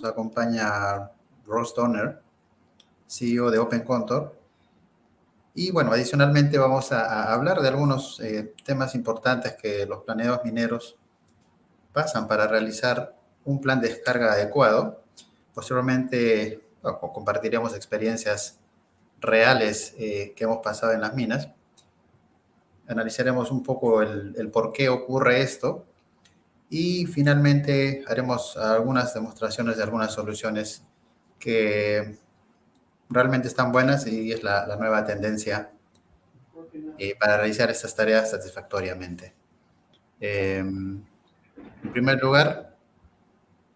acompaña Ross Donner, CEO de OpenContour. Y bueno, adicionalmente vamos a hablar de algunos temas importantes que los planeadores mineros pasan para realizar un plan de descarga adecuado. Posteriormente compartiremos experiencias reales que hemos pasado en las minas. Analizaremos un poco el por qué ocurre esto y finalmente haremos algunas demostraciones de algunas soluciones que realmente están buenas y es la nueva tendencia para realizar estas tareas satisfactoriamente. En primer lugar,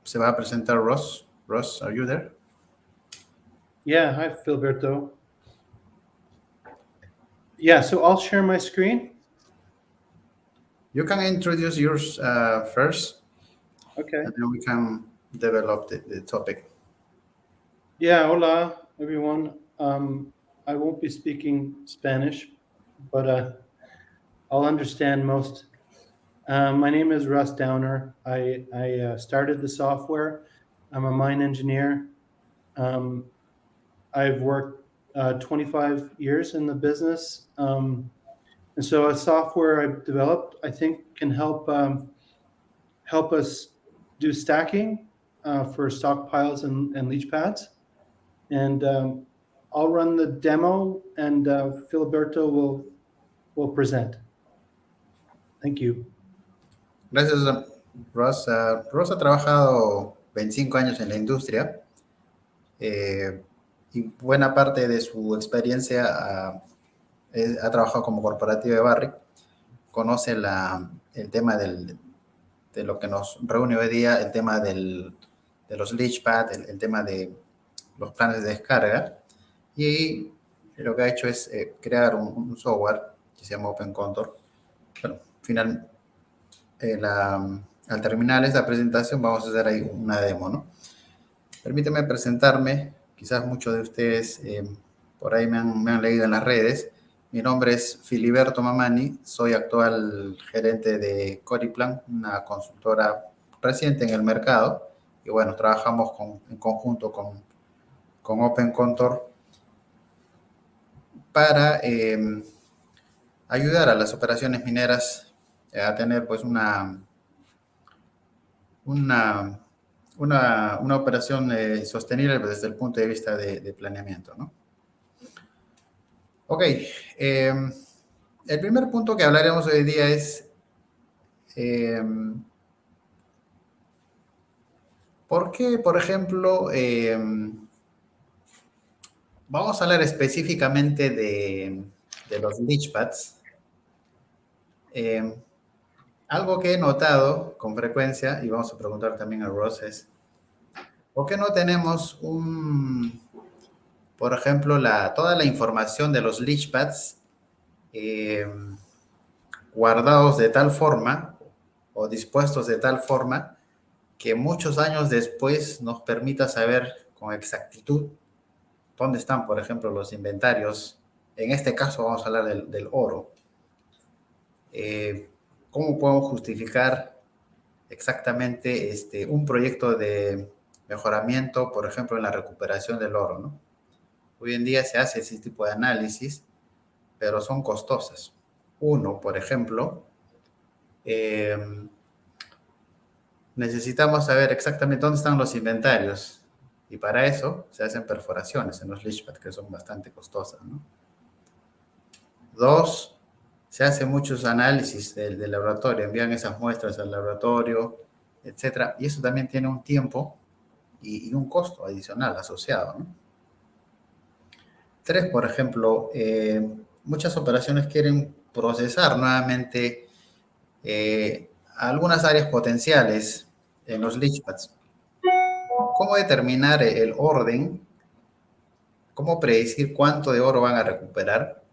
se va a presentar Ross. Ross, are you there? Yeah, hi, Filiberto. Yeah, so I'll share my screen. You can introduce yours first, Okay. and then we can develop the topic. Yeah, hola, everyone. I won't be speaking Spanish, but I'll understand most. My name is Russ Downer. I started the software. I'm a mine engineer. I've worked 25 years in the business. And so a software I've developed, I think, can help us do stacking for stockpiles and leach pads. And I'll run the demo, and Filiberto will present. Thank you. Gracias, Ross. Ross ha trabajado 25 años en la industria y buena parte de su experiencia ha trabajado como corporativo de Barrick. Conoce el tema de lo que nos reúne hoy día, el tema de los leach pads, el tema de los planes de descarga. Y lo que ha hecho es crear un software que se llama OpenContour. Bueno, al terminar esta presentación vamos a hacer ahí una demo, ¿no? Permíteme presentarme. Quizás muchos de ustedes por ahí me han leído en las redes. Mi nombre es Filiberto Mamani, soy actual gerente de Coriplan, una consultora reciente en el mercado. Y bueno, trabajamos en conjunto con OpenContour para ayudar a las operaciones mineras a tener pues una operación sostenible desde el punto de vista de planeamiento, ¿no? Ok, el primer punto que hablaremos hoy día es ¿por qué, por ejemplo, vamos a hablar específicamente de los leach pads? Algo que he notado con frecuencia, y vamos a preguntar también a Ross, es ¿por qué no tenemos por ejemplo, toda la información de los leach pads guardados de tal forma o dispuestos de tal forma que muchos años después nos permita saber con exactitud dónde están, por ejemplo, los inventarios? En este caso vamos a hablar del oro. ¿Cómo podemos justificar exactamente un proyecto de mejoramiento, por ejemplo, en la recuperación del oro, ¿no? Hoy en día se hace ese tipo de análisis, pero son costosas. Uno, por ejemplo, necesitamos saber exactamente dónde están los inventarios y para eso se hacen perforaciones en los leach pads que son bastante costosas, ¿no? Dos, se hacen muchos análisis del laboratorio, envían esas muestras al laboratorio, etcétera, y eso también tiene un tiempo y un costo adicional asociado, ¿no? Tres, por ejemplo, muchas operaciones quieren procesar nuevamente algunas áreas potenciales en los leach pads. ¿Cómo determinar el orden? ¿Cómo predecir cuánto de oro van a recuperar?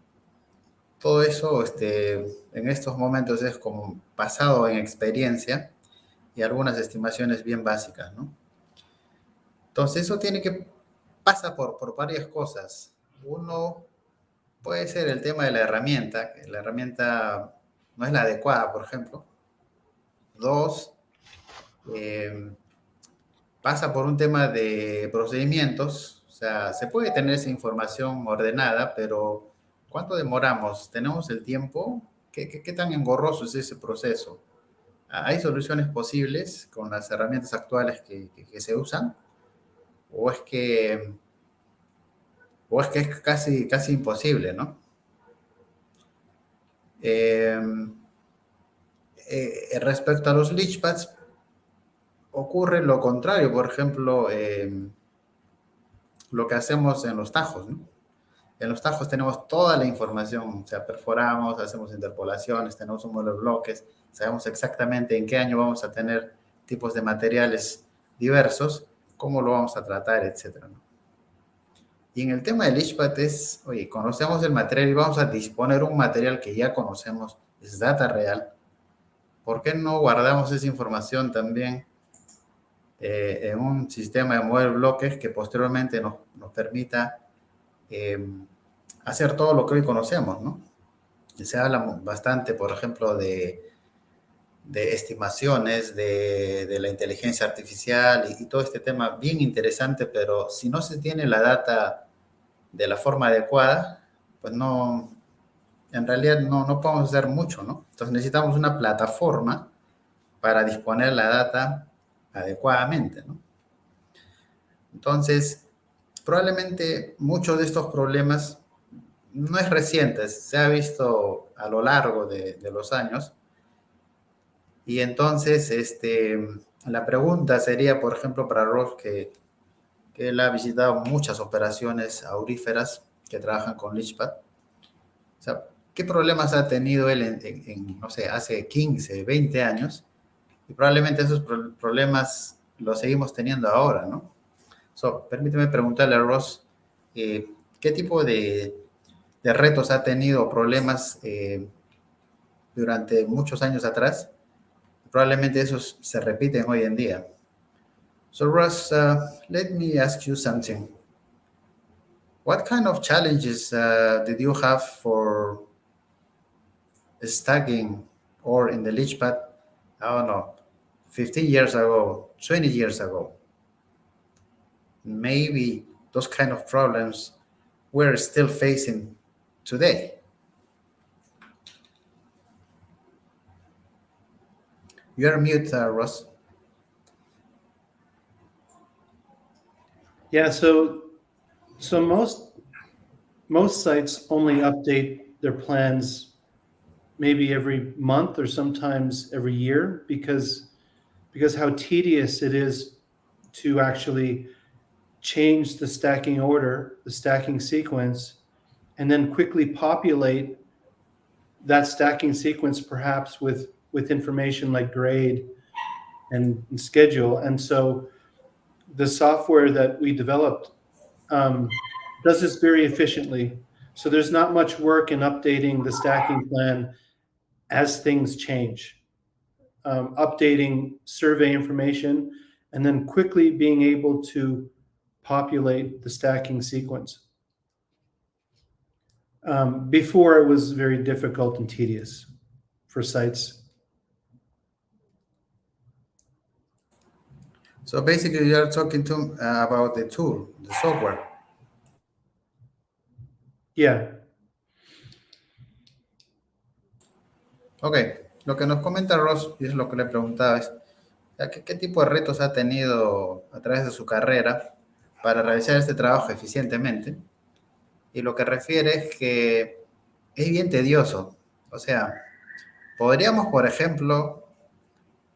Todo eso en estos momentos es como basado en experiencia y algunas estimaciones bien básicas, ¿no? Entonces eso pasa por varias cosas. Uno puede ser el tema de la herramienta, que la herramienta no es la adecuada, por ejemplo. Dos, pasa por un tema de procedimientos. O sea, se puede tener esa información ordenada, pero ¿cuánto demoramos? ¿Tenemos el tiempo? ¿Qué tan engorroso es ese proceso? ¿Hay soluciones posibles con las herramientas actuales que se usan? ¿O es que, o es que es casi imposible, ¿no? Eh, Respecto a los leachpads, ocurre lo contrario. Por ejemplo, lo que hacemos en los tajos, ¿no? En los tajos tenemos toda la información, o sea, perforamos, hacemos interpolaciones, tenemos un modelo de bloques, sabemos exactamente en qué año vamos a tener tipos de materiales diversos, cómo lo vamos a tratar, etcétera, ¿no? Y en el tema del leachpad es, oye, conocemos el material y vamos a disponer un material que ya conocemos, es data real. ¿Por qué no guardamos esa información también en un sistema de modelo de bloques que posteriormente nos permita eh, hacer todo lo que hoy conocemos, ¿no? Se habla bastante, por ejemplo, de estimaciones, de la inteligencia artificial y todo este tema bien interesante, pero si no se tiene la data de la forma adecuada, pues no, en realidad no podemos hacer mucho, ¿no? Entonces necesitamos una plataforma para disponer la data adecuadamente, ¿no? Entonces, probablemente muchos de estos problemas no es reciente, se ha visto a lo largo de los años. Y entonces, la pregunta sería, por ejemplo, para Rolf, que él ha visitado muchas operaciones auríferas que trabajan con Leachpad. O sea, ¿qué problemas ha tenido él no sé, hace 15, 20 años? Y probablemente esos problemas los seguimos teniendo ahora, ¿no? Permíteme preguntarle a Ross, ¿qué tipo de retos ha tenido, problemas durante muchos años atrás? Probablemente esos se repiten hoy en día. So, Ross, let me ask you something. What kind of challenges did you have for stacking or in the leach pad? I don't know, 15 years ago, 20 years ago. Maybe those kind of problems we're still facing today. You're mute, Ross. Yeah, so most sites only update their plans maybe every month or sometimes every year because how tedious it is to actually change the stacking order, the stacking sequence, and then quickly populate that stacking sequence perhaps with information like grade and schedule. And so the software that we developed does this very efficiently. So there's not much work in updating the stacking plan as things change. Updating survey information and then quickly being able to populate the stacking sequence. Before it was very difficult and tedious for sites. So basically, you're talking to about the tool, the software. Yeah. Ok, lo que nos comenta Ross, y es lo que le preguntaba, es ¿qué tipo de retos ha tenido a través de su carrera para realizar este trabajo eficientemente? Y lo que refiere es que es bien tedioso. O sea, podríamos, por ejemplo,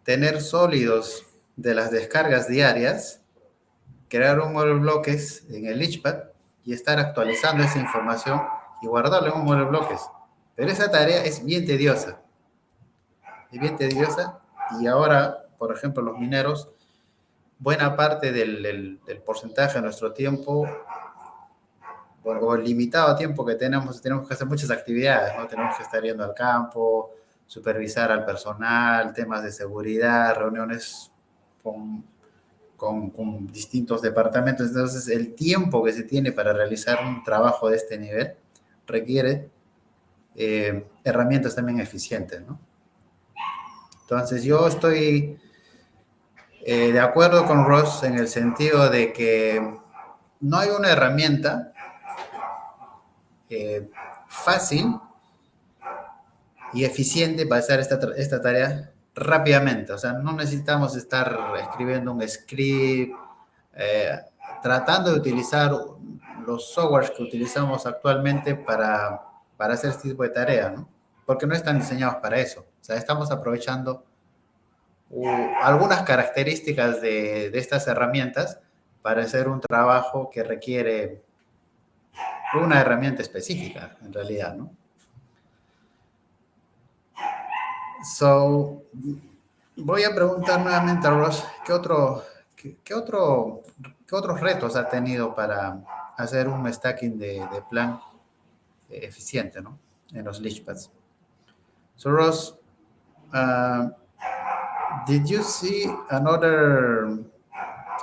tener sólidos de las descargas diarias, crear un modelo de bloques en el Leachpad y estar actualizando esa información y guardarlo en un modelo de bloques. Pero esa tarea es bien tediosa. Es bien tediosa y ahora, por ejemplo, los mineros, buena parte del porcentaje de nuestro tiempo o el limitado tiempo que tenemos que hacer muchas actividades, ¿no? Tenemos que estar yendo al campo, supervisar al personal, temas de seguridad, reuniones con distintos departamentos. Entonces, el tiempo que se tiene para realizar un trabajo de este nivel requiere herramientas también eficientes, ¿no? Entonces, yo estoy De acuerdo con Ross en el sentido de que no hay una herramienta eh, fácil y eficiente para hacer esta tarea rápidamente. O sea, no necesitamos estar escribiendo un script, eh, tratando de utilizar los softwares que utilizamos actualmente para hacer este tipo de tarea, ¿no? Porque no están diseñados para eso. O sea, estamos aprovechando algunas características de estas herramientas para hacer un trabajo que requiere una herramienta específica, en realidad, ¿no? So, voy a preguntar nuevamente a Ross, ¿qué otros retos ha tenido para hacer un stacking de plan eficiente, ¿no? En los Leachpads. So, Ross, uh, did you see another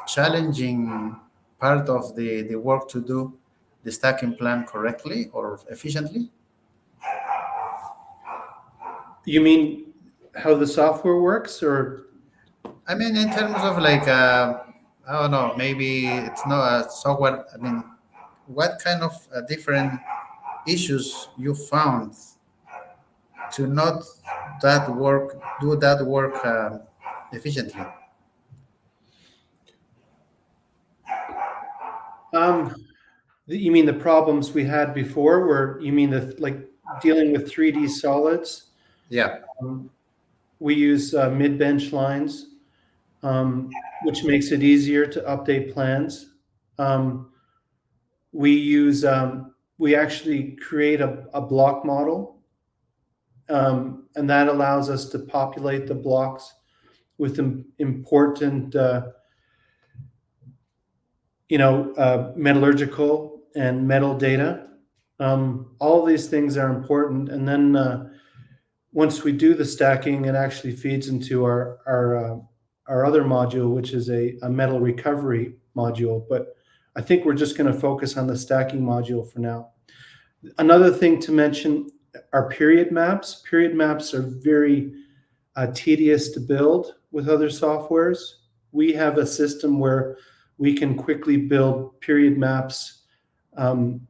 challenging part of the work to do the stacking plan correctly or efficiently? You mean how the software works, or? I mean, in terms of like, I don't know, maybe it's not a software. I mean, what kind of different issues you found to not do that work efficiently? You mean the problems we had before, where you mean like dealing with 3D solids? Yeah. We use mid-bench lines, which makes it easier to update plans. We actually create a block model, and that allows us to populate the blocks with important, metallurgical and metal data. All of these things are important, and then once we do the stacking, it actually feeds into our other module, which is a metal recovery module. But I think we're just going to focus on the stacking module for now. Another thing to mention are period maps. Period maps are very tedious to build with other softwares. We have a system where we can quickly build period maps, and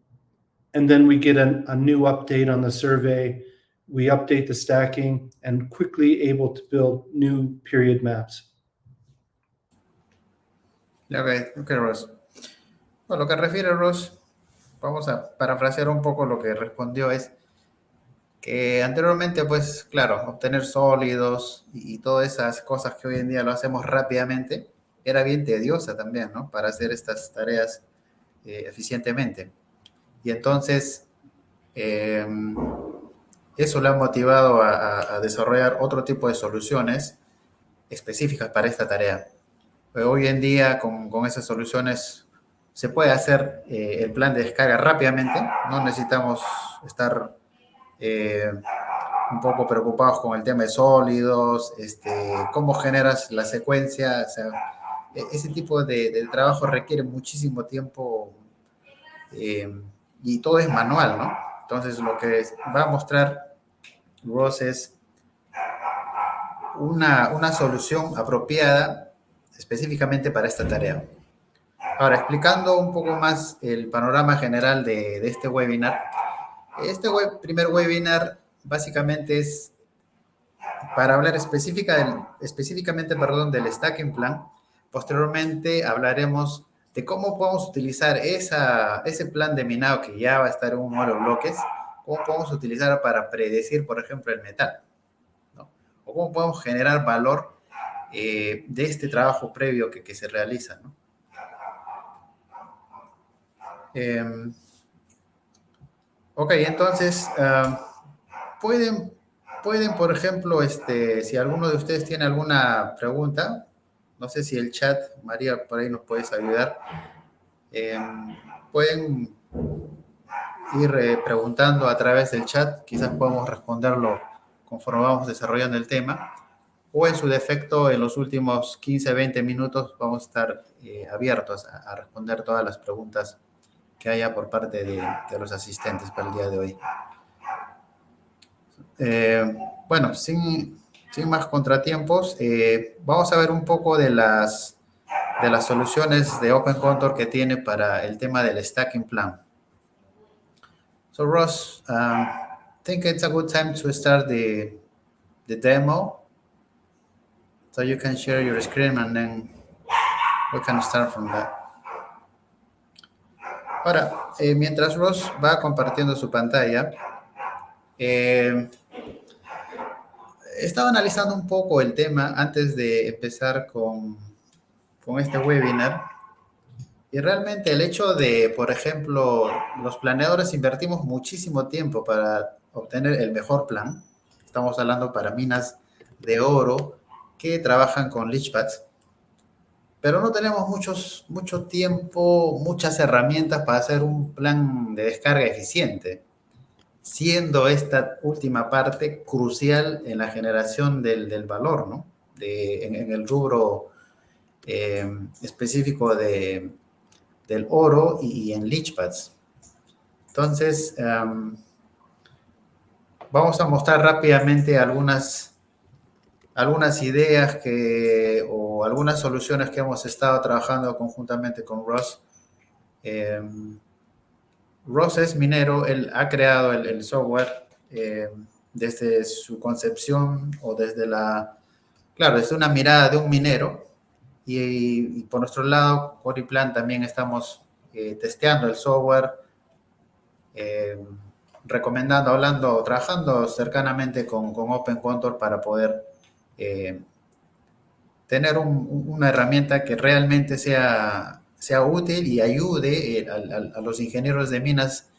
then we get a new update on the survey. We update the stacking and quickly able to build new period maps. Ok, Ross. Bueno, lo que refiere Ross, vamos a parafrasear un poco lo que respondió, es que anteriormente, pues claro, obtener sólidos y todas esas cosas que hoy en día lo hacemos rápidamente, era bien tediosa también, ¿no? Para hacer estas tareas eficientemente. Y entonces, eso le ha motivado a desarrollar otro tipo de soluciones específicas para esta tarea. Hoy en día, con esas soluciones, se puede hacer el plan de descarga rápidamente. No necesitamos estar un poco preocupados con el tema de sólidos, cómo generas la secuencia. O sea, ese tipo de trabajo requiere muchísimo tiempo y todo es manual, ¿no? Entonces, lo que va a mostrar Ross es una solución apropiada específicamente para esta tarea. Ahora, explicando un poco más el panorama general de este webinar. Este primer webinar básicamente es para hablar específicamente del stacking plan. Posteriormente hablaremos de cómo podemos utilizar ese plan de minado que ya va a estar en un modelo de bloques, cómo podemos utilizar para predecir, por ejemplo, el metal, ¿no? O cómo podemos generar valor de este trabajo previo que se realiza, ¿no? Ok, entonces, pueden, por ejemplo, si alguno de ustedes tiene alguna pregunta, no sé si el chat, María, por ahí nos puedes ayudar, pueden ir preguntando a través del chat, quizás podamos responderlo conforme vamos desarrollando el tema, o en su defecto, en los últimos 15, 20 minutos vamos a estar abiertos a responder todas las preguntas que haya por parte de los asistentes para el día de hoy. Bueno, sin sin más contratiempos, vamos a ver un poco de las soluciones de OpenContour que tiene para el tema del stacking plan. So Ross, think it's a good time to start the demo. So you can share your screen and then we can start from that. Ahora, mientras Ross va compartiendo su pantalla, estaba analizando un poco el tema antes de empezar con este webinar. Y realmente el hecho de, por ejemplo, los planeadores invertimos muchísimo tiempo para obtener el mejor plan. Estamos hablando para minas de oro que trabajan con leachpads. Pero no tenemos mucho tiempo, muchas herramientas para hacer un plan de descarga eficiente, siendo esta última parte crucial en la generación del valor, ¿no? En el rubro específico del oro y en leachpads. Entonces, vamos a mostrar rápidamente algunas ideas o algunas soluciones que hemos estado trabajando conjuntamente con Ross. Ross es minero, él ha creado el software desde su concepción o desde desde una mirada de un minero. Y por nuestro lado, Coriplan también estamos testeando el software, recomendando, hablando, trabajando cercanamente con OpenContour para poder tener una herramienta que realmente sea útil y ayude a los ingenieros de minas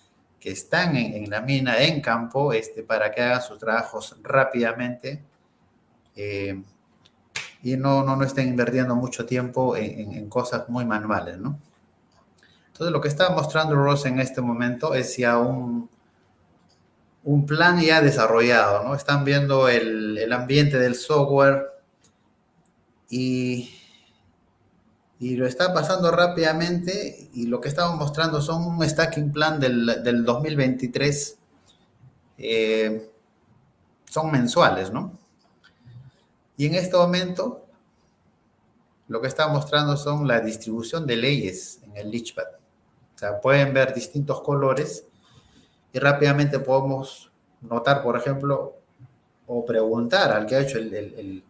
que están en la mina, en campo, para que hagan sus trabajos rápidamente y no estén invirtiendo mucho tiempo en cosas muy manuales, ¿no? Entonces, lo que está mostrando Ross en este momento es ya un plan ya desarrollado, ¿no? Están viendo el ambiente del software y lo está pasando rápidamente, y lo que estamos mostrando son un stacking plan del 2023, son mensuales, ¿no? Y en este momento, lo que está mostrando son la distribución de leyes en el leachpad. O sea, pueden ver distintos colores y rápidamente podemos notar, por ejemplo, o preguntar al que ha hecho el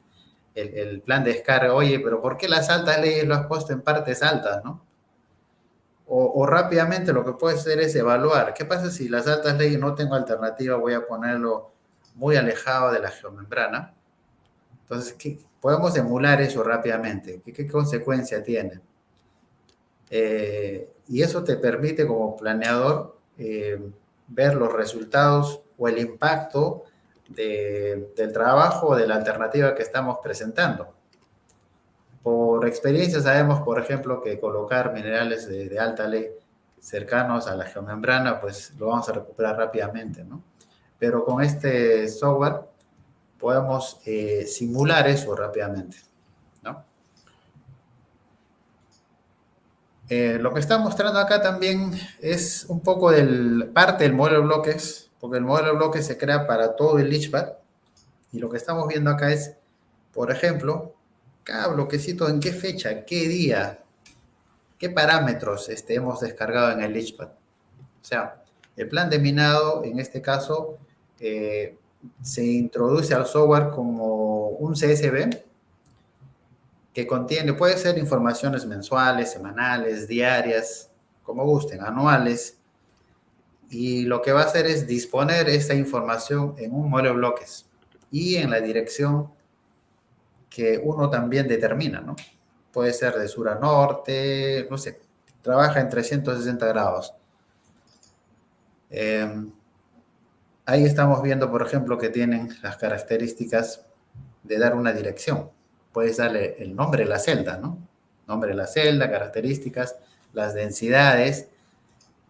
plan de descarga, oye, pero ¿por qué las altas leyes lo has puesto en partes altas, no? O rápidamente lo que puede hacer es evaluar, ¿qué pasa si las altas leyes no tengo alternativa? Voy a ponerlo muy alejado de la geomembrana. Entonces, podemos emular eso rápidamente. ¿Qué consecuencia tiene? Y eso te permite como planeador ver los resultados o el impacto del trabajo o de la alternativa que estamos presentando. Por experiencia sabemos, por ejemplo, que colocar minerales de alta ley cercanos a la geomembrana, pues lo vamos a recuperar rápidamente, ¿no? Pero con este software podemos simular eso rápidamente, ¿no? Lo que está mostrando acá también es un poco parte del modelo de bloques, porque el modelo de bloques se crea para todo el leachpad, y lo que estamos viendo acá es, por ejemplo, cada bloquecito en qué fecha, qué día, qué parámetros hemos descargado en el leachpad. O sea, el plan de minado, en este caso, se introduce al software como un CSV que contiene, puede ser informaciones mensuales, semanales, diarias, como gusten, anuales. Y lo que va a hacer es disponer esta información en un modelo de bloques y en la dirección que uno también determina, ¿no? Puede ser de sur a norte, no sé, trabaja en 360 grados. Ahí estamos viendo, por ejemplo, que tienen las características de dar una dirección. Puedes darle el nombre de la celda, ¿no? Nombre de la celda, características, las densidades,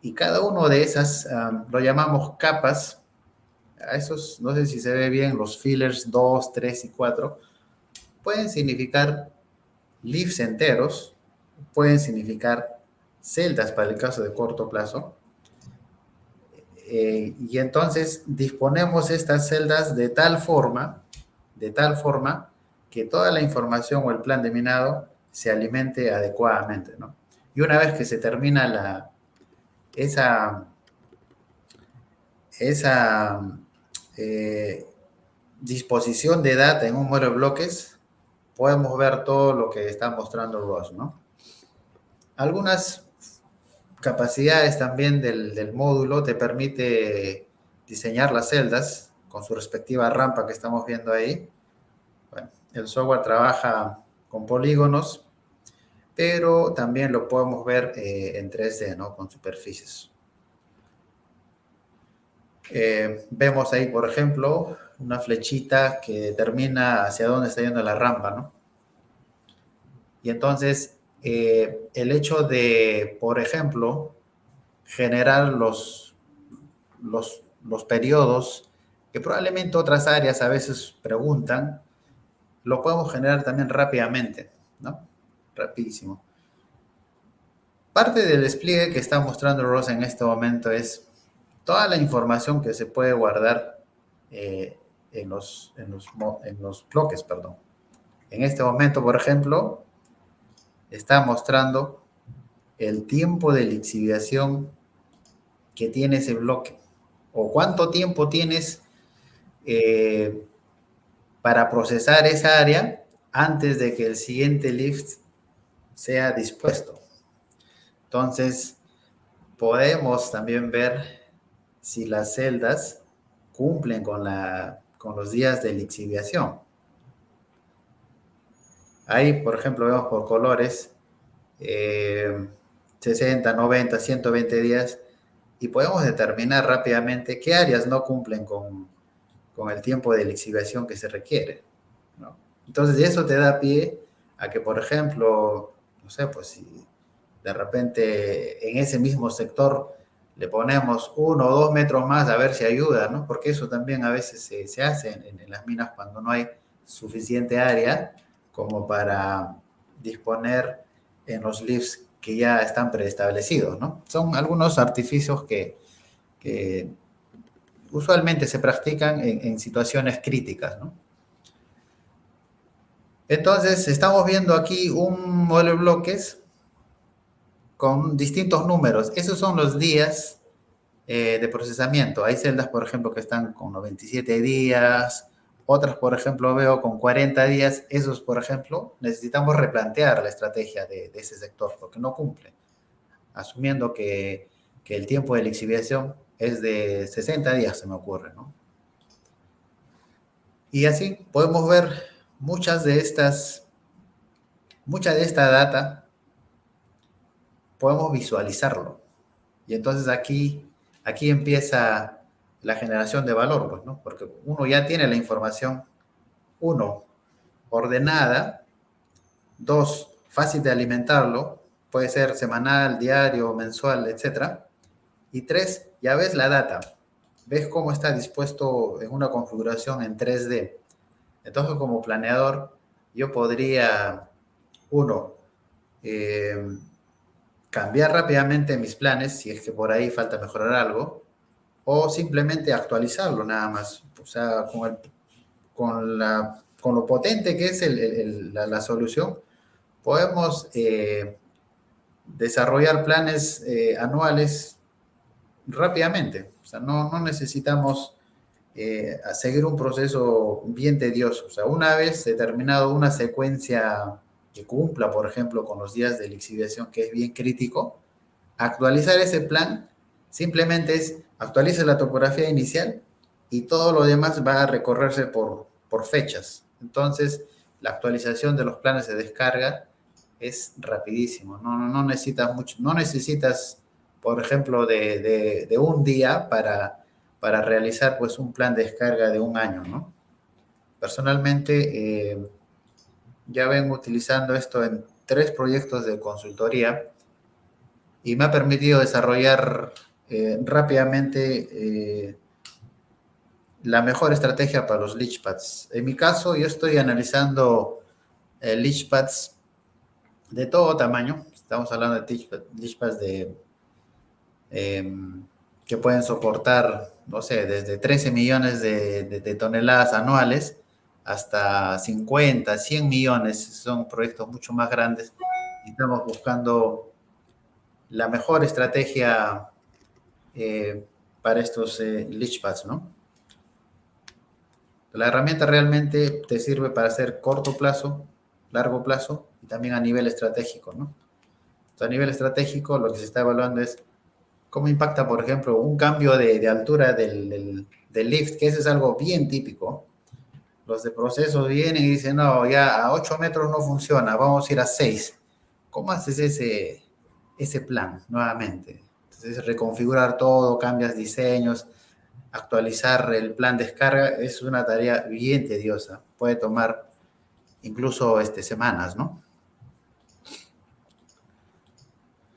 y cada uno de esas lo llamamos capas. A esos, no sé si se ve bien, los fillers 2, 3 y 4, pueden significar leaves enteros, pueden significar celdas para el caso de corto plazo. Y entonces disponemos estas celdas de tal forma de tal forma que toda la información o el plan de minado se alimente adecuadamente, ¿no? Y una vez que se termina esa, esa eh, disposición de data en un modelo de bloques, podemos ver todo lo que está mostrando Ross, ¿no? Algunas capacidades también del módulo te permite diseñar las celdas con su respectiva rampa que estamos viendo ahí. Bueno, el software trabaja con polígonos, pero también lo podemos ver en 3D, ¿no? Con superficies. Vemos ahí, por ejemplo, una flechita que determina hacia dónde está yendo la rampa, ¿no? Y entonces, el hecho de, por ejemplo, generar los periodos que probablemente otras áreas a veces preguntan, lo podemos generar también rápidamente, ¿no? Rapidísimo. Parte del despliegue que está mostrando Rosa en este momento es toda la información que se puede guardar en los bloques, perdón. En este momento, por ejemplo, está mostrando el tiempo de lixiviación que tiene ese bloque o cuánto tiempo tienes eh, para procesar esa área antes de que el siguiente lift sea dispuesto. Entonces, podemos también ver si las celdas cumplen con los días de lixiviación. Ahí, por ejemplo, vemos por colores 60, 90, 120 días y podemos determinar rápidamente qué áreas no cumplen con el tiempo de lixiviación que se requiere, ¿no? Entonces, eso te da pie a que, por ejemplo, no sé, pues si de repente en ese mismo sector le ponemos 1 o 2 metros más a ver si ayuda, ¿no? Porque eso también a veces se hace en las minas cuando no hay suficiente área como para disponer en los lifts que ya están preestablecidos, ¿no? Son algunos artificios que usualmente se practican en situaciones críticas, ¿no? Entonces, estamos viendo aquí un modelo de bloques con distintos números. Esos son los días de procesamiento. Hay celdas, por ejemplo, que están con 97 días, otras, por ejemplo, veo con 40 días. Esos, por ejemplo, necesitamos replantear la estrategia de ese sector porque no cumple, asumiendo que el tiempo de lixiviación es de 60 días, se me ocurre, ¿no? Y así podemos ver mucha de esta data, podemos visualizarlo. Y entonces aquí empieza la generación de valor, pues, ¿no? Porque uno ya tiene la información, uno, ordenada, dos, fácil de alimentarlo, puede ser semanal, diario, mensual, etcétera. Y tres, ya ves la data, ves cómo está dispuesto en una configuración en 3D. Entonces, como planeador, yo podría, uno, eh, cambiar rápidamente mis planes si es que por ahí falta mejorar algo, o simplemente actualizarlo nada más. O sea, con lo potente que es la solución, podemos desarrollar planes anuales rápidamente. O sea, no necesitamos seguir un proceso bien tedioso. O sea, una vez determinado una secuencia que cumpla, por ejemplo, con los días de lixiviación, que es bien crítico, actualizar ese plan simplemente es actualizar la topografía inicial y todo lo demás va a recorrerse por fechas. Entonces, la actualización de los planes de descarga es rapidísimo. No necesitas mucho, no necesitas, por ejemplo, de un día para realizar pues un plan de descarga de un año, ¿no? Personalmente, ya vengo utilizando esto en 3 proyectos de consultoría y me ha permitido desarrollar rápidamente la mejor estrategia para los leach pads. En mi caso, yo estoy analizando leach pads de todo tamaño. Estamos hablando de leach pads eh, que pueden soportar, no sé, desde 13 millones de toneladas anuales hasta 50, 100 millones. Son proyectos mucho más grandes. Y estamos buscando la mejor estrategia para estos leach pads, ¿no? La herramienta realmente te sirve para hacer corto plazo, largo plazo y también a nivel estratégico, ¿no? Entonces, a nivel estratégico, lo que se está evaluando es cómo impacta, por ejemplo, un cambio de altura del lift, que eso es algo bien típico. Los de procesos vienen y dicen, no, ya a 8 metros no funciona, vamos a ir a 6. ¿Cómo haces ese plan nuevamente? Entonces, reconfigurar todo, cambias diseños, actualizar el plan de descarga es una tarea bien tediosa. Puede tomar incluso semanas, ¿no?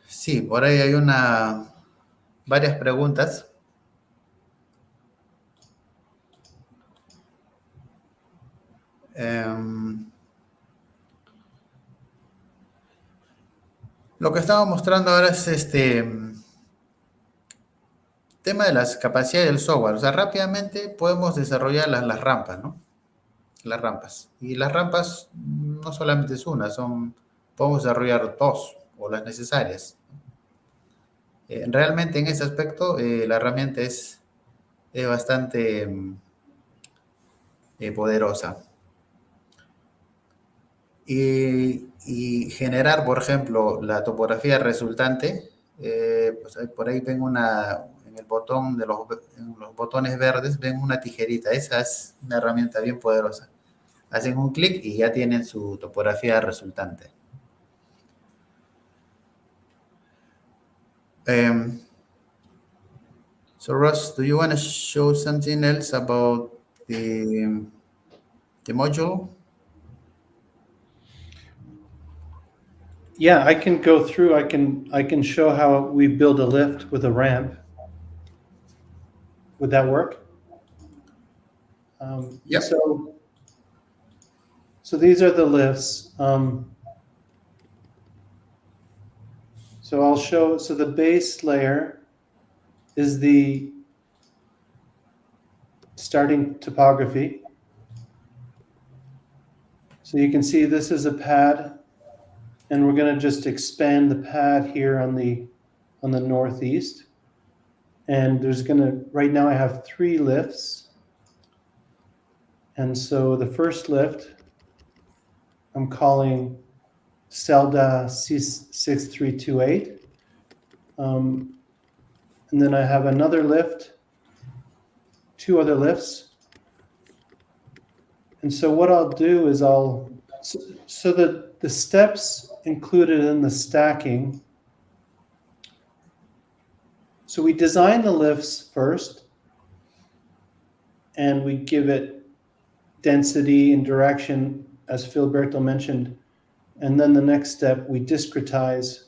Sí, por ahí hay varias preguntas. Lo que estaba mostrando ahora es tema de las capacidades del software. O sea, rápidamente podemos desarrollar las rampas, ¿no? Las rampas. Y las rampas no solamente es una, podemos desarrollar dos o las necesarias. Realmente en ese aspecto la herramienta es bastante poderosa. Y generar, por ejemplo, la topografía resultante, pues por ahí ven en el botón en los botones verdes, ven una tijerita. Esa es una herramienta bien poderosa. Hacen un clic y ya tienen su topografía resultante. So Ross, do you want to show something else about the module? Yeah, I can go through. I can show how we build a lift with a ramp. Would that work? Yep. So these are the lifts. So I'll show. So the base layer is the starting topography. So you can see this is a pad, and we're going to just expand the pad here on the northeast. And right now I have 3 lifts. And so the first lift I'm calling CELDA C6328. And then I have another lift, 2 other lifts. And so what I'll do is so the steps included in the stacking. So we design the lifts first, and we give it density and direction, as Filiberto mentioned. And then the next step, we discretize.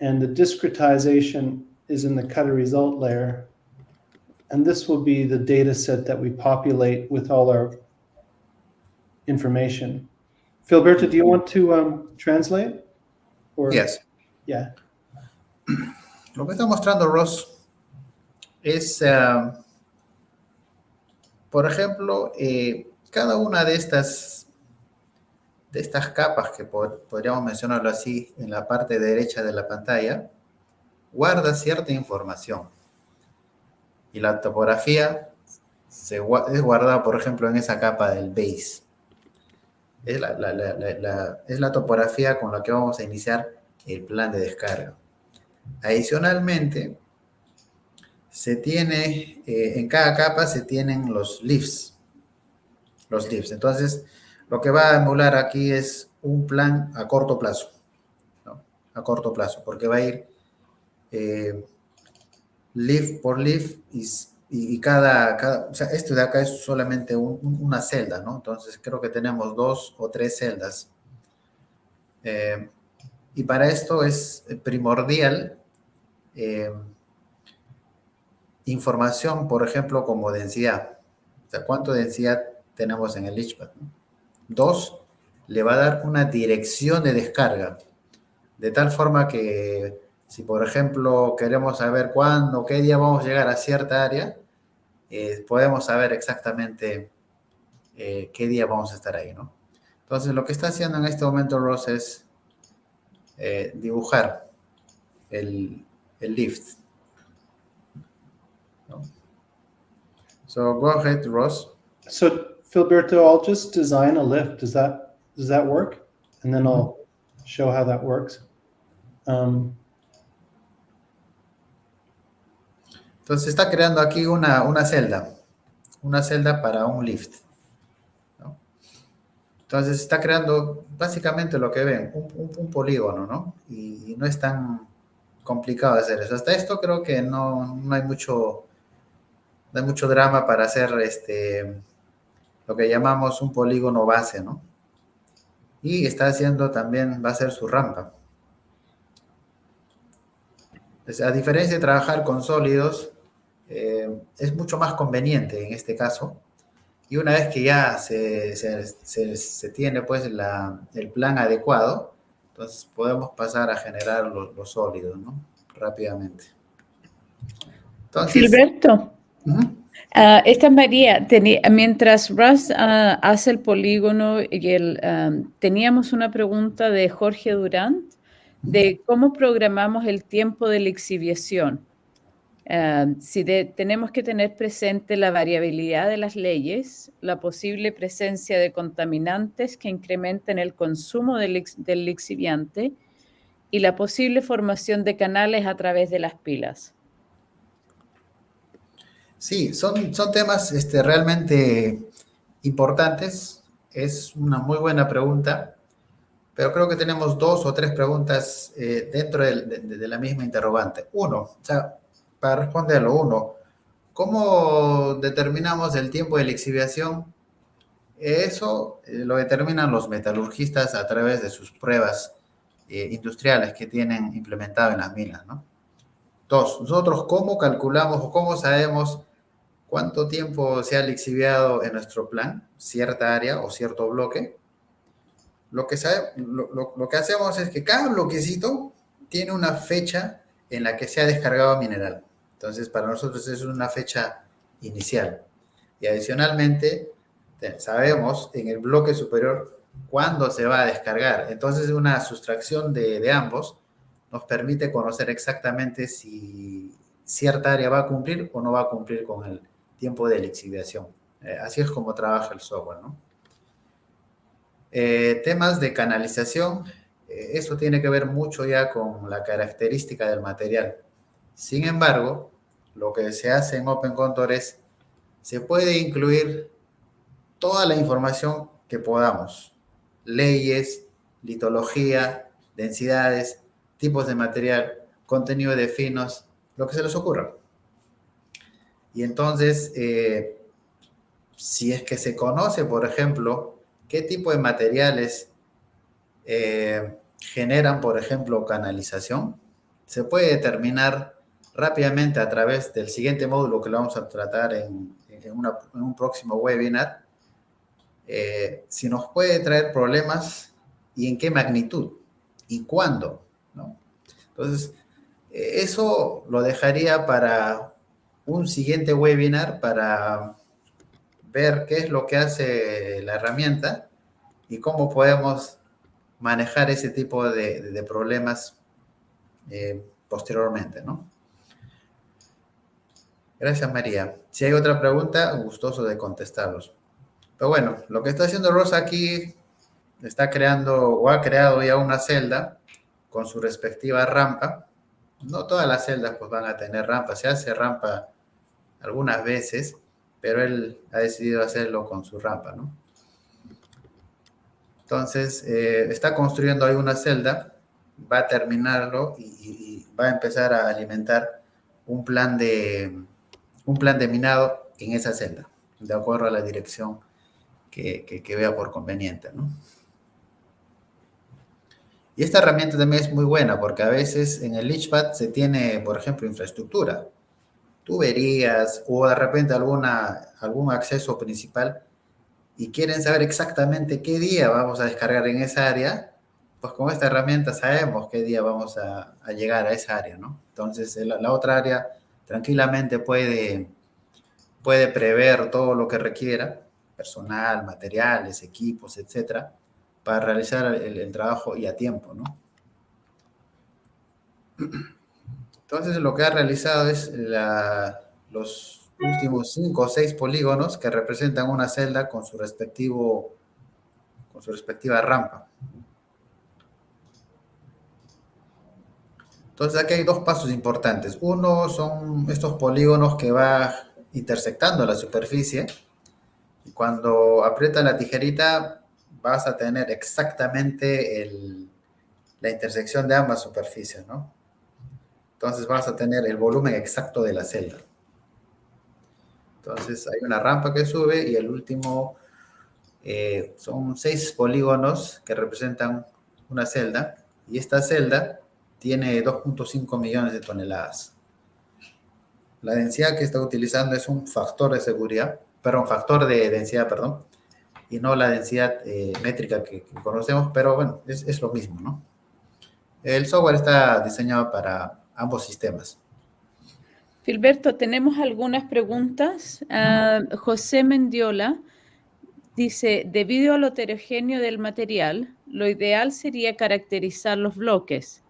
And the discretization is in the cutter result layer. And this will be the data set that we populate with all our information. Filiberto, do you want to translate? Or, Yes. Yeah. Lo que está mostrando Ross es, por ejemplo, cada una de estas capas, que podríamos mencionarlo así, en la parte derecha de la pantalla, guarda cierta información. Y la topografía es guardada, por ejemplo, en esa capa del base. Es la topografía con la que vamos a iniciar el plan de descarga. Adicionalmente, en cada capa se tienen los lifts. Entonces, lo que va a emular aquí es un plan a corto plazo, ¿no? A corto plazo, porque va a ir lift por lift y o sea, esto de acá es solamente una celda, ¿no? Entonces, creo que tenemos 2 o 3 celdas. Y para esto es primordial información, por ejemplo, como densidad. O sea, ¿cuánto densidad tenemos en el leachpad? 2, le va a dar una dirección de descarga, de tal forma que si, por ejemplo, queremos saber cuándo, qué día vamos a llegar a cierta área, podemos saber exactamente qué día vamos a estar ahí, ¿no? Entonces, lo que está haciendo en este momento Ross es dibujar el lift, ¿no? So, go ahead, Ross. So, Filberto, I'll just design a lift. Does that work? And then I'll show how that works. Entonces, está creando aquí una celda para un lift, ¿no? Entonces, está creando básicamente lo que ven, un polígono, ¿no? Y no es tan complicado hacer eso. Hasta esto creo que no hay mucho drama para hacer lo que llamamos un polígono base, ¿no? Y está haciendo también, va a ser su rampa. Entonces, a diferencia de trabajar con sólidos, es mucho más conveniente en este caso. Y una vez que ya se tiene pues el plan adecuado, entonces podemos pasar a generar los sólidos, ¿no? Rápidamente. Entonces, Filberto, esta es María. Mientras Russ hace el polígono, teníamos una pregunta de Jorge Durant de cómo programamos el tiempo de la exhibición. Si tenemos que tener presente la variabilidad de las leyes, la posible presencia de contaminantes que incrementen el consumo del lixiviante y la posible formación de canales a través de las pilas. Sí, son temas realmente importantes. Es una muy buena pregunta, pero creo que tenemos 2 o 3 preguntas dentro de la misma interrogante. Uno, o sea, para responderlo, ¿cómo determinamos el tiempo de lixiviación? Eso lo determinan los metalurgistas a través de sus pruebas industriales que tienen implementado en las minas, ¿no? 2, nosotros cómo calculamos o cómo sabemos cuánto tiempo se ha lixiviado en nuestro plan, cierta área o cierto bloque. Lo que hacemos es que cada bloquecito tiene una fecha en la que se ha descargado mineral. Entonces, para nosotros es una fecha inicial. Y adicionalmente, sabemos en el bloque superior cuándo se va a descargar. Entonces, una sustracción de ambos nos permite conocer exactamente si cierta área va a cumplir o no va a cumplir con el tiempo de lixiviación. Así es como trabaja el software, ¿no? Temas de canalización, eso tiene que ver mucho ya con la característica del material. Sin embargo, lo que se hace en OpenContour es, se puede incluir toda la información que podamos. Leyes, litología, densidades, tipos de material, contenido de finos, lo que se les ocurra. Y entonces, si es que se conoce, por ejemplo, qué tipo de materiales generan, por ejemplo, canalización, se puede determinar rápidamente a través del siguiente módulo que lo vamos a tratar en un próximo webinar, si nos puede traer problemas y en qué magnitud y cuándo, ¿no? Entonces, eso lo dejaría para un siguiente webinar para ver qué es lo que hace la herramienta y cómo podemos manejar ese tipo de problemas posteriormente, ¿no? Gracias, María. Si hay otra pregunta, gustoso de contestarlos. Pero bueno, lo que está haciendo Rosa aquí, está creando o ha creado ya una celda con su respectiva rampa. No todas las celdas pues van a tener rampa, se hace rampa algunas veces, pero él ha decidido hacerlo con su rampa, ¿no? Entonces, está construyendo ahí una celda, va a terminarlo y va a empezar a alimentar un plan de minado en esa celda, de acuerdo a la dirección que vea por conveniente, ¿no? Y esta herramienta también es muy buena porque a veces en el Leachpad se tiene, por ejemplo, infraestructura, tuberías o de repente algún acceso principal y quieren saber exactamente qué día vamos a descargar en esa área, pues con esta herramienta sabemos qué día vamos a llegar a esa área, ¿no? Entonces la otra área tranquilamente puede prever todo lo que requiera personal, materiales, equipos, etcétera, para realizar el trabajo y a tiempo, ¿no? Entonces, lo que ha realizado es los últimos 5 o 6 polígonos que representan una celda con su respectiva rampa. Entonces, aquí hay dos pasos importantes. Uno son estos polígonos que va intersectando la superficie. Y cuando aprieta la tijerita, vas a tener exactamente la intersección de ambas superficies, ¿no? Entonces, vas a tener el volumen exacto de la celda. Entonces, hay una rampa que sube y el último son 6 polígonos que representan una celda. Y esta celda tiene 2.5 millones de toneladas. La densidad que está utilizando es un factor de seguridad, factor de densidad, perdón, y no la densidad métrica que conocemos, pero bueno, es lo mismo, ¿no? El software está diseñado para ambos sistemas. Filberto, tenemos algunas preguntas. José Mendiola dice, debido a lo heterogéneo del material, lo ideal sería caracterizar los bloques.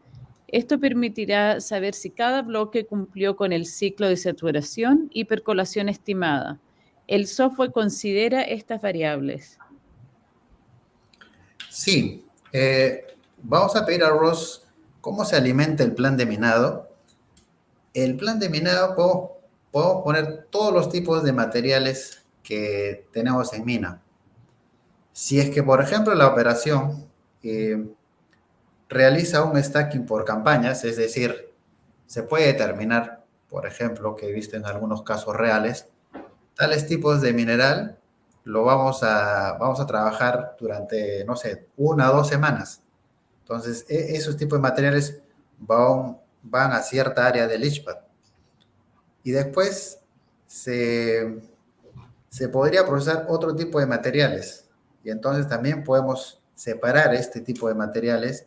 Esto permitirá saber si cada bloque cumplió con el ciclo de saturación y percolación estimada. ¿El software considera estas variables? Sí. Vamos a pedir a Ross cómo se alimenta el plan de minado. El plan de minado puedo poner todos los tipos de materiales que tenemos en mina. Si es que, por ejemplo, la operación realiza un stacking por campañas, es decir, se puede determinar, por ejemplo, que he visto en algunos casos reales, tales tipos de mineral lo vamos a trabajar durante, no sé, 1 o 2 semanas. Entonces, esos tipos de materiales van a cierta área del leach pad. Y después se podría procesar otro tipo de materiales. Y entonces también podemos separar este tipo de materiales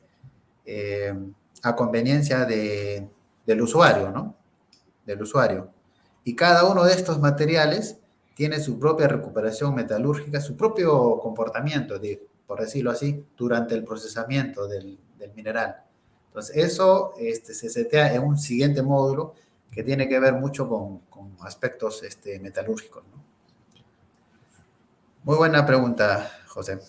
a conveniencia del usuario, ¿no? Del usuario. Y cada uno de estos materiales tiene su propia recuperación metalúrgica, su propio comportamiento, por decirlo así, durante el procesamiento del mineral. Entonces, eso se setea en un siguiente módulo que tiene que ver mucho con aspectos metalúrgicos, ¿no? Muy buena pregunta, José.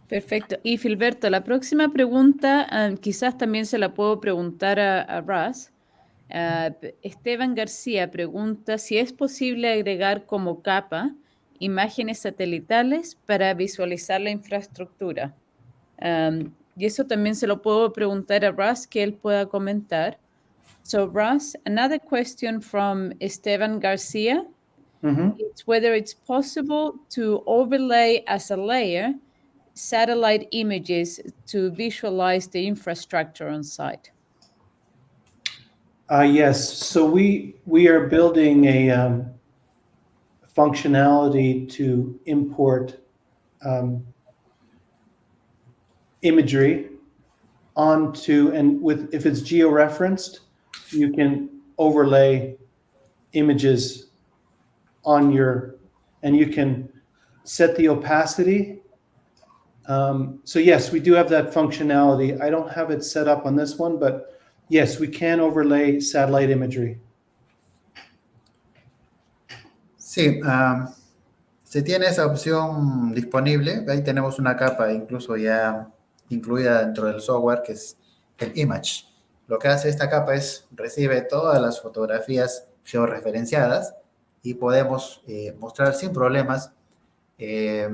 Perfecto. Y Filberto, la próxima pregunta quizás también se la puedo preguntar a Russ. Esteban García pregunta si es posible agregar como capa imágenes satelitales para visualizar la infraestructura. Y eso también se lo puedo preguntar a Russ, que él pueda comentar. So Russ, another question from Esteban Garcia. It's whether it's possible to overlay as a layer satellite images to visualize the infrastructure on site. Yes. So we are building a functionality to import imagery onto, and if it's georeferenced, you can overlay images on and you can set the opacity. So yes, we do have that functionality. I don't have it set up on this one, but yes, we can overlay satellite imagery. Sí, se tiene esa opción disponible. Ahí tenemos una capa incluso ya incluida dentro del software, que es el image. Lo que hace esta capa es recibe todas las fotografías georreferenciadas y podemos mostrar sin problemas qué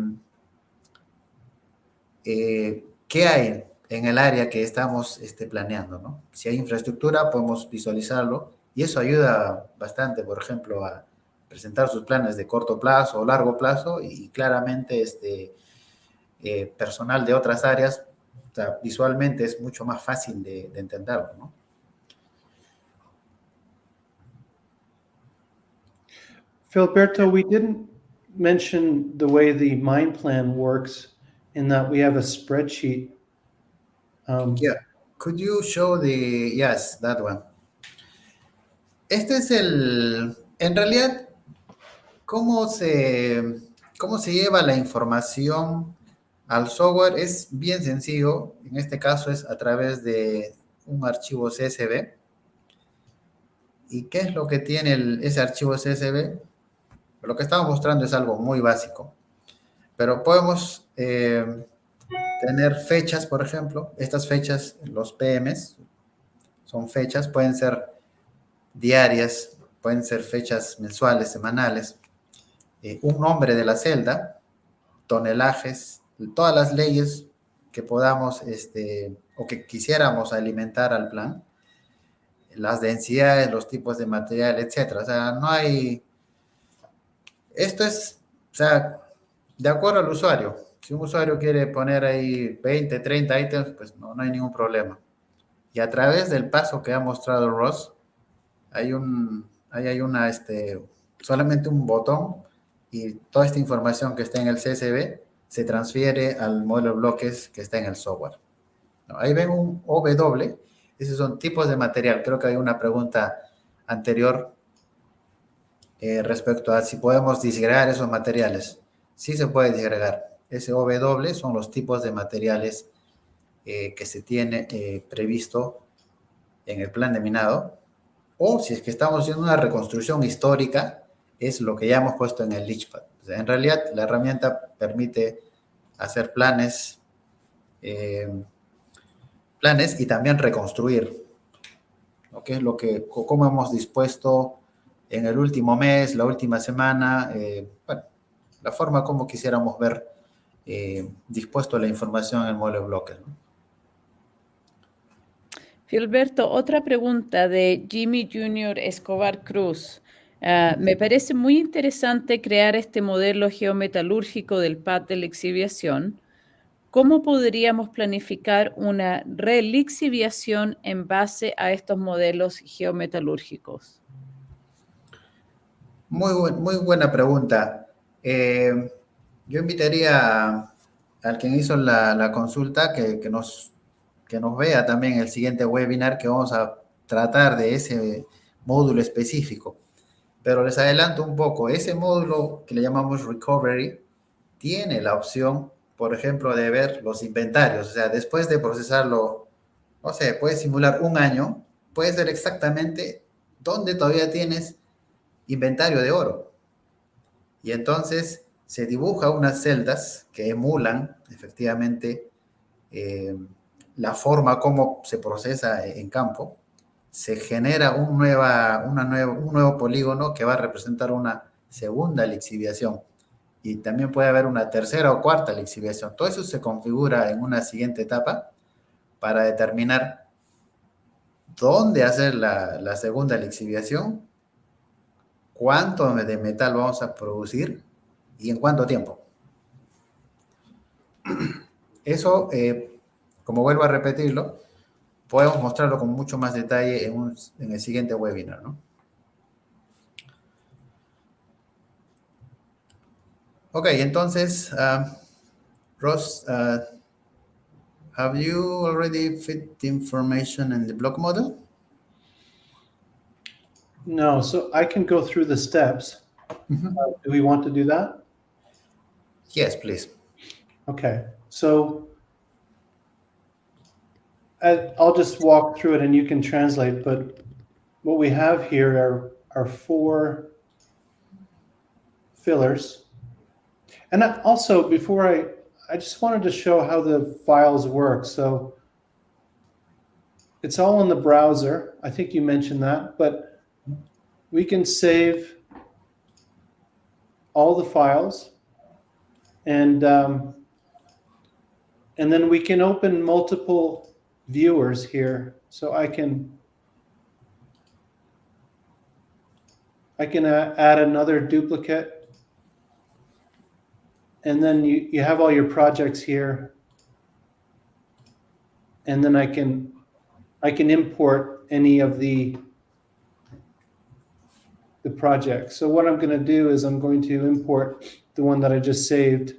hay en el área que estamos planeando, ¿no? Si hay infraestructura, podemos visualizarlo y eso ayuda bastante, por ejemplo, a presentar sus planes de corto plazo o largo plazo y claramente personal de otras áreas, o sea, visualmente es mucho más fácil de entenderlo, ¿no? Filberto, we didn't mention the way the mine plan works in that we have a spreadsheet. Yeah. Could you show yes, that one. En realidad, ¿Cómo se lleva la información al software? Es bien sencillo. En este caso es a través de un archivo CSV. ¿Y qué es lo que tiene ese archivo CSV? Lo que estamos mostrando es algo muy básico. Pero podemos tener fechas, por ejemplo. Estas fechas, los PMs, son fechas, pueden ser diarias, pueden ser fechas mensuales, semanales. Un nombre de la celda, tonelajes, todas las leyes que podamos o que quisiéramos alimentar al plan, las densidades, los tipos de material, etcétera. O sea, no hay... Esto es, o sea, de acuerdo al usuario. Si un usuario quiere poner ahí 20, 30 ítems, pues no hay ningún problema. Y a través del paso que ha mostrado Ross, hay solamente un botón y toda esta información que está en el CSV se transfiere al modelo de bloques que está en el software. ¿No? Ahí ven un OW, esos son tipos de material. Creo que hay una pregunta anterior respecto a si podemos disgregar esos materiales. Sí se puede disgregar. Ese OW son los tipos de materiales que se tiene previsto en el plan de minado. O si es que estamos haciendo una reconstrucción histórica, es lo que ya hemos puesto en el Leachpad. O sea, en realidad, la herramienta permite hacer planes y también reconstruir. ¿No? ¿Qué es cómo hemos dispuesto en el último mes, la última semana? Bueno, la forma como quisiéramos ver dispuesto la información en el modelo de bloques, ¿no? Gilberto, otra pregunta de Jimmy Junior Escobar Cruz. Me parece muy interesante crear este modelo geometalúrgico del pad de lixiviación. ¿Cómo podríamos planificar una relixiviación en base a estos modelos geometalúrgicos? Muy buena pregunta. Yo invitaría al quien hizo la consulta que nos vea también el siguiente webinar que vamos a tratar de ese módulo específico. Pero les adelanto un poco, ese módulo que le llamamos Recovery tiene la opción, por ejemplo, de ver los inventarios. O sea, después de procesarlo, no sé, puedes simular un año, puedes ver exactamente dónde todavía tienes inventario de oro. Y entonces se dibuja unas celdas que emulan efectivamente la forma como se procesa en campo. Se genera un nuevo polígono que va a representar una segunda lixiviación. Y también puede haber una tercera o cuarta lixiviación. Todo eso se configura en una siguiente etapa para determinar dónde hacer la segunda lixiviación, cuánto de metal vamos a producir y en cuánto tiempo. Eso, como vuelvo a repetirlo, podemos mostrarlo con mucho más detalle en el siguiente webinar, ¿no? Ok, entonces, Ross, have you already fit the information in the block model? No, so I can go through the steps. Mm-hmm. Do we want to do that? Yes, please. Okay, so I'll just walk through it and you can translate, but what we have here are 4 fillers. And also, before I just wanted to show how the files work. So it's all in the browser. I think you mentioned that, but we can save all the files, and then we can open multiple viewers here. So I can add another duplicate. And then you have all your projects here. And then I can import any of the projects. So what I'm going to do is I'm going to import the one that I just saved.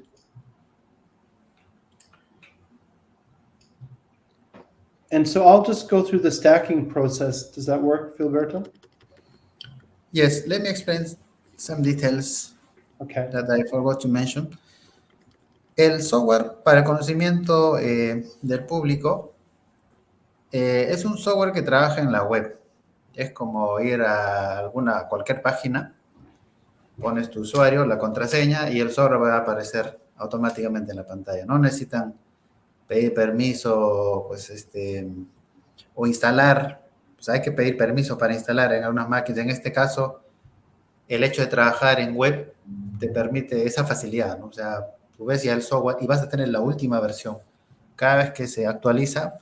And so I'll just go through the stacking process. Does that work, Filiberto? Yes, let me explain some details Okay. that I forgot to mention. El software para el conocimiento del público es un software que trabaja en la web. Es como ir a cualquier página, pones tu usuario, la contraseña y el software va a aparecer automáticamente en la pantalla. No necesitan pedir permiso, pues o instalar. Pues hay que pedir permiso para instalar en algunas máquinas. En este caso, el hecho de trabajar en web te permite esa facilidad, ¿no? O sea, tú ves ya el software y vas a tener la última versión. Cada vez que se actualiza,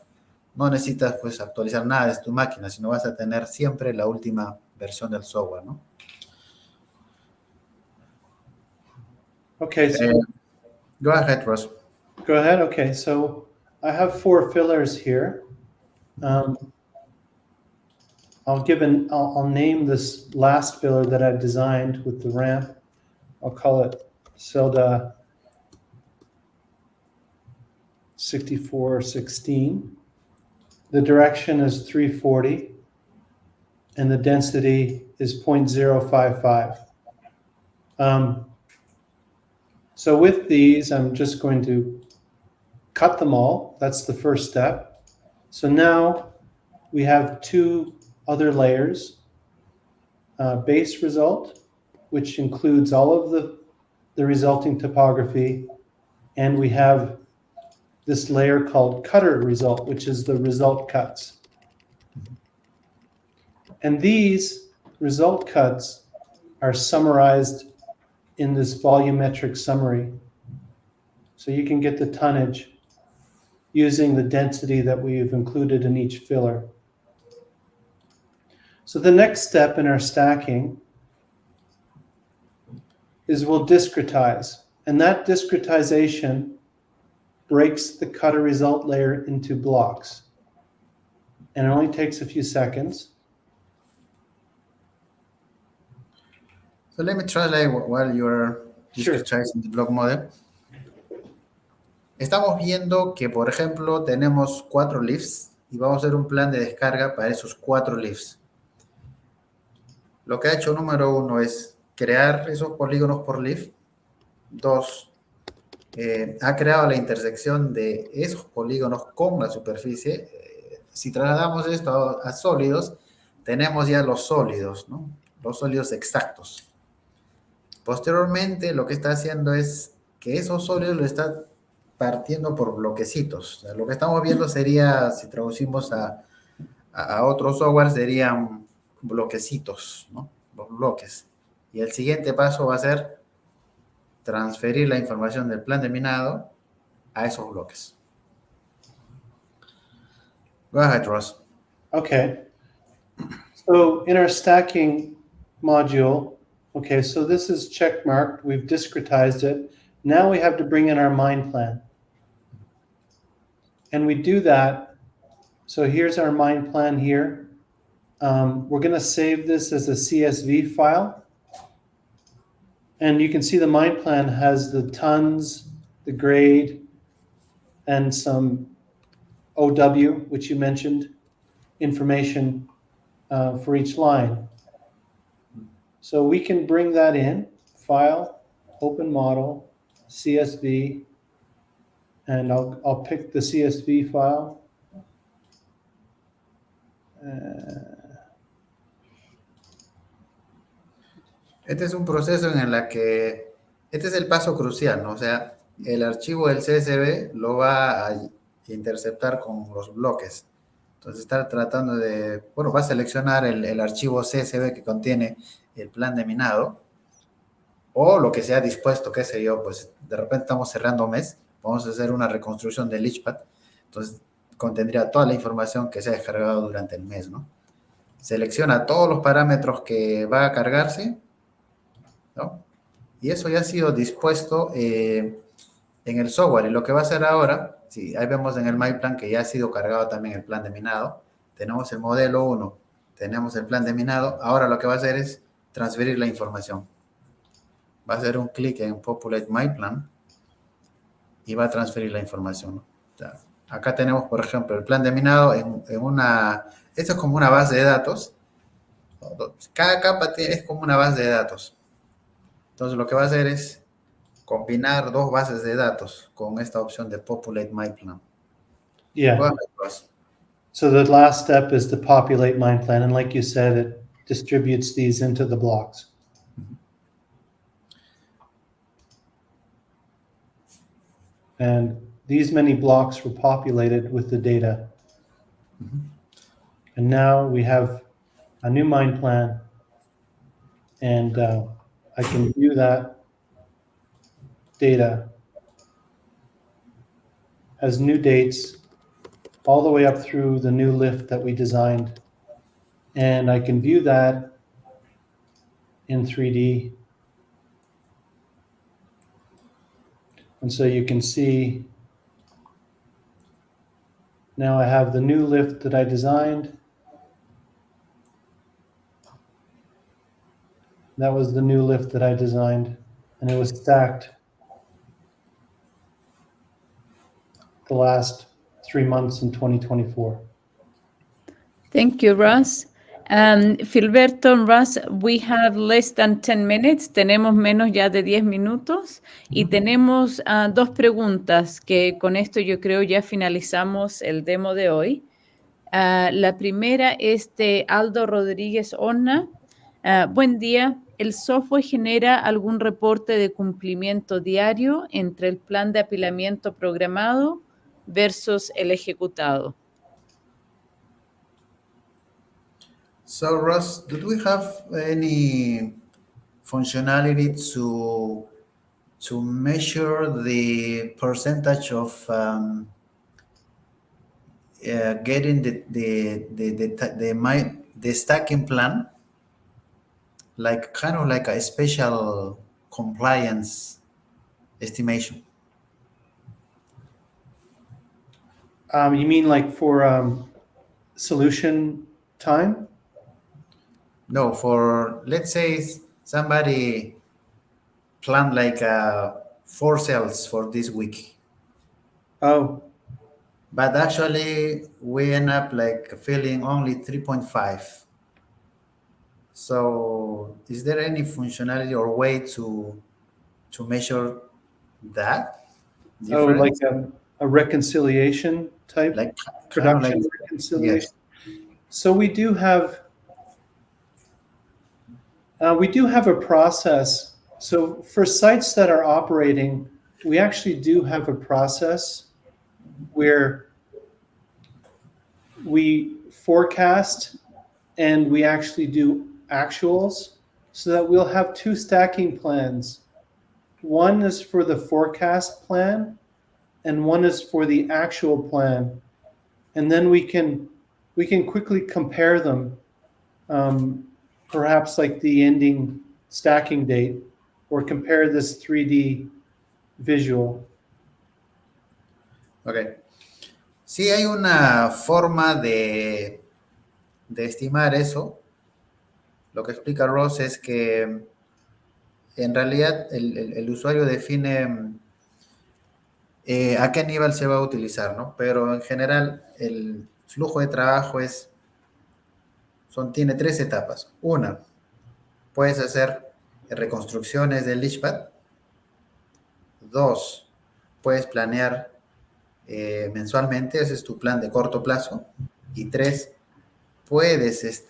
no necesitas pues actualizar nada de tu máquina, sino vas a tener siempre la última versión del software, ¿no? Okay, so Go ahead, Ross. go ahead. Okay, so I have 4 fillers here. I'll name this last filler that I've designed with the ramp. I'll call it Zelda 6416. The direction is 340 and the density is 0.055. So with these, I'm just going to cut them all. That's the first step. So now we have 2 other layers, base result, which includes all of the resulting topography, and we have this layer called cutter result, which is the result cuts. And these result cuts are summarized in this volumetric summary. So you can get the tonnage using the density that we've included in each filler. So the next step in our stacking is we'll discretize. And that discretization breaks the cutter result layer into blocks. And it only takes a few seconds. So let me translate while you're Sure. discretizing the block model. Estamos viendo que, por ejemplo, tenemos 4 leaves y vamos a hacer un plan de descarga para esos 4 leaves. Lo que ha hecho número 1 es crear esos polígonos por leaf. 2, ha creado la intersección de esos polígonos con la superficie. Si trasladamos esto a sólidos, tenemos ya los sólidos, ¿no? Los sólidos exactos. Posteriormente, lo que está haciendo es que esos sólidos lo está partiendo por bloquecitos. O sea, lo que estamos viendo sería, si traducimos a otro software, serían bloquecitos, ¿no? Los bloques. Y el siguiente paso va a ser transferir la información del plan de minado a esos bloques. Go ahead, Ross. Okay. So in our stacking module, okay, so this is check marked. We've discretized it. Now we have to bring in our mine plan. And we do that. So here's our mine plan here. We're going to save this as a CSV file. And you can see the mine plan has the tons, the grade, and some OW, which you mentioned, information for each line. So we can bring that in, file, open model, CSV, and I'll pick the CSV file. Este es un proceso en el que, este es el paso crucial, ¿no? O sea, el archivo del CSV lo va a interceptar con los bloques. Entonces está tratando de, bueno, va a seleccionar el archivo CSV que contiene el plan de minado o lo que sea dispuesto, qué sé yo, pues de repente estamos cerrando un mes, vamos a hacer una reconstrucción del Leachpad, entonces contendría toda la información que se ha descargado durante el mes, ¿no? Selecciona todos los parámetros que va a cargarse, ¿no? Y eso ya ha sido dispuesto en el software. Y lo que va a hacer ahora, sí, ahí vemos en el MyPlan que ya ha sido cargado también el plan de minado. Tenemos el modelo 1, tenemos el plan de minado. Ahora lo que va a hacer es transferir la información. Va a hacer un clic en Populate MyPlan y va a transferir la información, ¿no? O sea, acá tenemos, por ejemplo, el plan de minado en una... Esto es como una base de datos. Cada capa es como una base de datos. Entonces, lo que va a hacer es combinar dos bases de datos con esta opción de Populate My Plan. Yeah. Go ahead, Ross. So the last step is to populate MindPlan. And like you said, it distributes these into the blocks. And these many blocks were populated with the data. And now we have a new mind plan, and I can view that data as new dates all the way up through the new lift that we designed. And I can view that in 3D. And so you can see now I have the new lift that I designed. That was the new lift that I designed, and it was stacked the last 3 months in 2024. Thank you, Russ. Filberto and Russ, we have less than 10 minutes. Tenemos menos ya de 10 minutos y tenemos dos preguntas que con esto yo creo ya finalizamos el demo de hoy. La primera es de Aldo Rodríguez Horna. Buen día. ¿El software genera algún reporte de cumplimiento diario entre el plan de apilamiento programado versus el ejecutado? So, Ross, do we have any functionality to measure the percentage of getting the stacking plan, like kind of like a special compliance estimation? You mean like for solution time? No, for, let's say somebody planned like 4 sales for this week, Oh, but actually we end up like filling only 3.5. So is there any functionality or way to measure that oh, like difference? a reconciliation type Like production kind of like, reconciliation. yes. So we do have a process. So for sites that are operating, we actually do have a process where we forecast and we actually do actuals so that we'll have 2 stacking plans. One is for the forecast plan and one is for the actual plan. And then we can quickly compare them, perhaps like the ending stacking date, or compare this 3D visual. Ok. Sí hay una forma de estimar eso. Lo que explica Ross es que en realidad el usuario define a qué nivel se va a utilizar, ¿no? Pero en general el flujo de trabajo tiene 3 etapas. Una, puedes hacer reconstrucciones del Leachpad. 2, puedes planear mensualmente, ese es tu plan de corto plazo. Y 3, puedes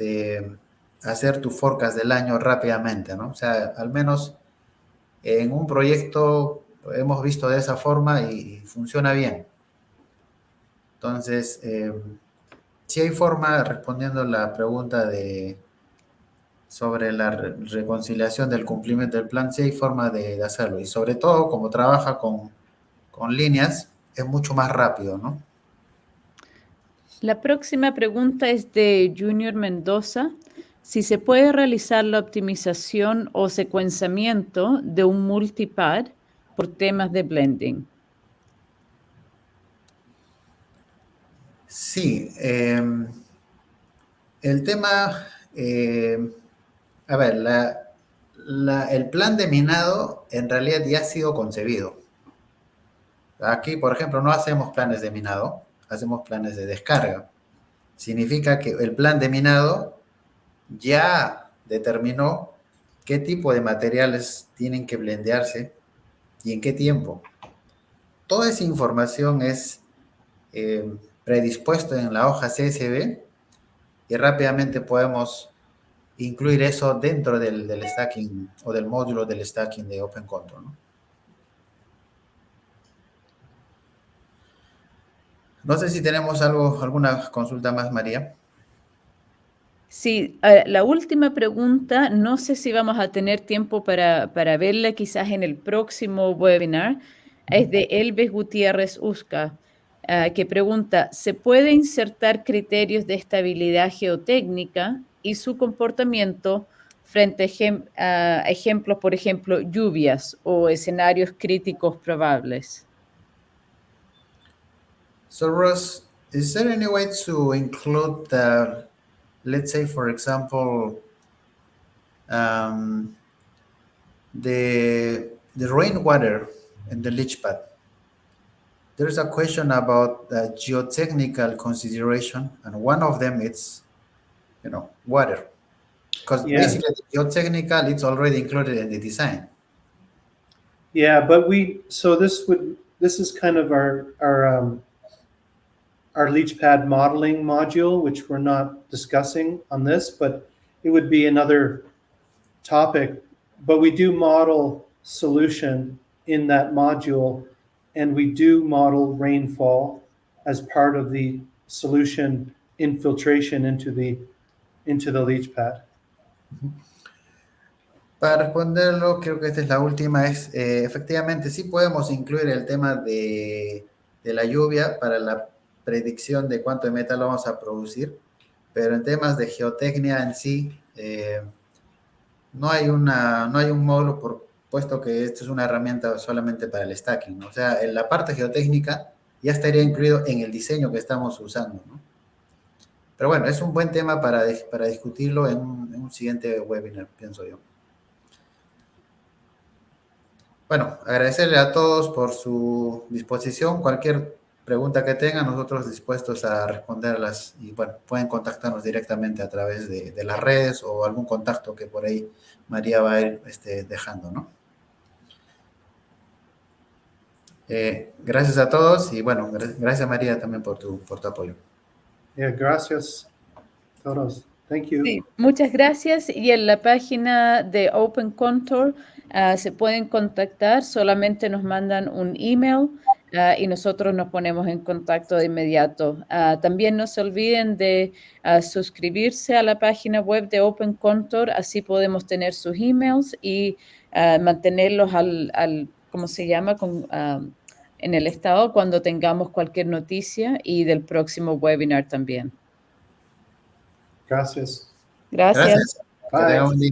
hacer tu forecast del año rápidamente, ¿no? O sea, al menos en un proyecto hemos visto de esa forma y funciona bien. Entonces, sí hay forma, respondiendo la pregunta sobre la reconciliación del cumplimiento del plan, sí hay forma de hacerlo. Y sobre todo, como trabaja con líneas, es mucho más rápido, ¿no? La próxima pregunta es de Junior Mendoza. Si se puede realizar la optimización o secuenciamiento de un multipad por temas de blending. Sí. El tema, a ver, el plan de minado en realidad ya ha sido concebido. Aquí, por ejemplo, no hacemos planes de minado, hacemos planes de descarga. Significa que el plan de minado ya determinó qué tipo de materiales tienen que blendearse y en qué tiempo. Toda esa información es predispuesta en la hoja CSV y rápidamente podemos incluir eso dentro del stacking o del módulo del stacking de OpenControl, ¿no? No sé si tenemos alguna consulta más, María. Sí, la última pregunta, no sé si vamos a tener tiempo para verla quizás en el próximo webinar, es de Elves Gutiérrez Usca, que pregunta, ¿se puede insertar criterios de estabilidad geotécnica y su comportamiento frente a ejemplos, por ejemplo, lluvias o escenarios críticos probables? So, Ross, is there any way to include let's say, for example, um, the rainwater in the leach pad? There's a question about the geotechnical consideration, and one of them is, water. Because Yeah. basically, the geotechnical, it's already included in the design. Yeah, but this is kind of our leach pad modeling module, which we're not discussing on this, but it would be another topic. But we do model solution in that module, and we do model rainfall as part of the solution infiltration into the leach pad. Para responderlo, creo que esta es la última, efectivamente sí podemos incluir el tema de la lluvia para la predicción de cuánto de metal vamos a producir, pero en temas de geotecnia en sí, no hay un módulo, puesto que esto es una herramienta solamente para el stacking, ¿no? O sea, en la parte geotécnica ya estaría incluido en el diseño que estamos usando, ¿no? Pero bueno, es un buen tema para discutirlo en un siguiente webinar, pienso yo. Bueno, agradecerle a todos por su disposición. Cualquier pregunta que tengan, nosotros dispuestos a responderlas. Y bueno, pueden contactarnos directamente a través de las redes o algún contacto que por ahí María va a ir dejando, ¿no? Gracias a todos y bueno, gracias María también por tu apoyo. Yeah, gracias todos. Thank you. Sí, muchas gracias. Y en la página de OpenContour se pueden contactar, solamente nos mandan un email y nosotros nos ponemos en contacto de inmediato. También no se olviden de suscribirse a la página web de OpenContour, así podemos tener sus emails y mantenerlos ¿cómo se llama? En el estado cuando tengamos cualquier noticia y del próximo webinar también. Gracias. Gracias. Gracias. Que tengan un día.